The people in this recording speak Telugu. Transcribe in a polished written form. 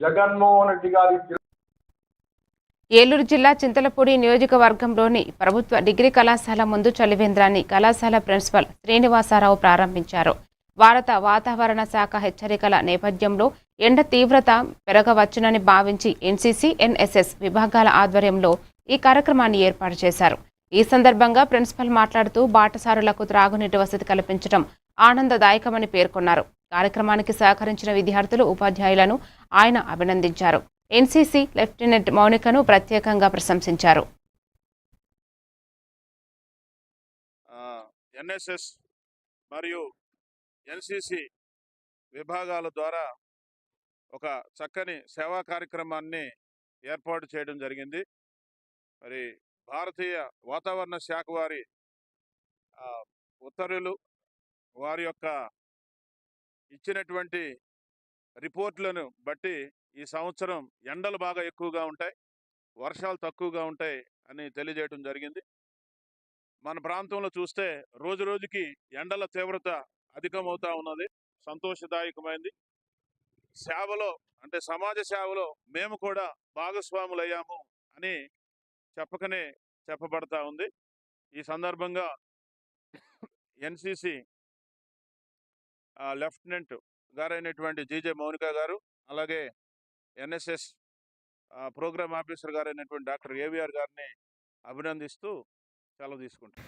జగన్మోహన్ రెడ్డి గారి ఏలూరు జిల్లా చింతలపూడి నియోజకవర్గంలోని ప్రభుత్వ డిగ్రీ కళాశాల ముందు చలివేంద్రాన్ని కళాశాల ప్రిన్సిపల్ శ్రీనివాసరావు ప్రారంభించారు. భారత వాతావరణ శాఖ హెచ్చరికల నేపథ్యంలో ఎండ తీవ్రత పెరగవచ్చునని భావించి ఎన్సీసీ, ఎన్ఎస్ఎస్ విభాగాల ఆధ్వర్యంలో ఈ కార్యక్రమాన్ని ఏర్పాటు చేశారు. ఈ సందర్భంగా ప్రిన్సిపల్ మాట్లాడుతూ బాటసారులకు త్రాగునీటి వసతి కల్పించడం ఆనందదాయకమని పేర్కొన్నారు. కార్యక్రమానికి సహకరించిన విద్యార్థులు, ఉపాధ్యాయులను ఆయన అభినందించారు. ఎన్సీసీ లెఫ్టినెంట్ మౌనికను ప్రత్యేకంగా ప్రశంసించారు. ఎన్ఎస్ఎస్ మరియు ఎన్సీసీ విభాగాల ద్వారా ఒక చక్కని సేవా కార్యక్రమాన్ని ఏర్పాటు చేయడం జరిగింది. మరి భారతీయ వాతావరణ శాఖ వారి ఉత్తర్వులు, వారి యొక్క ఇచ్చినటువంటి రిపోర్టులను బట్టి ఈ సంవత్సరం ఎండలు బాగా ఎక్కువగా ఉంటాయి, వర్షాలు తక్కువగా ఉంటాయి అని తెలియజేయడం జరిగింది. మన ప్రాంతంలో చూస్తే రోజు రోజుకి ఎండల తీవ్రత అధికమవుతా ఉన్నది. సంతోషదాయకమైంది. సేవలో అంటే సమాజ సేవలో మేము కూడా భాగస్వాములయ్యాము అని చెప్పకనే చెప్పబడతా ఉంది. ఈ సందర్భంగా ఎన్సీసీ లెఫ్టినెంట్ గారైనటువంటి జీజే మౌనిక గారు, అలాగే ఎన్ఎస్ఎస్ ప్రోగ్రామ్ ఆఫీసర్ గారైనటువంటి డాక్టర్ ఏవిఆర్ గారిని అభినందిస్తూ సెలవు తీసుకుంటాం.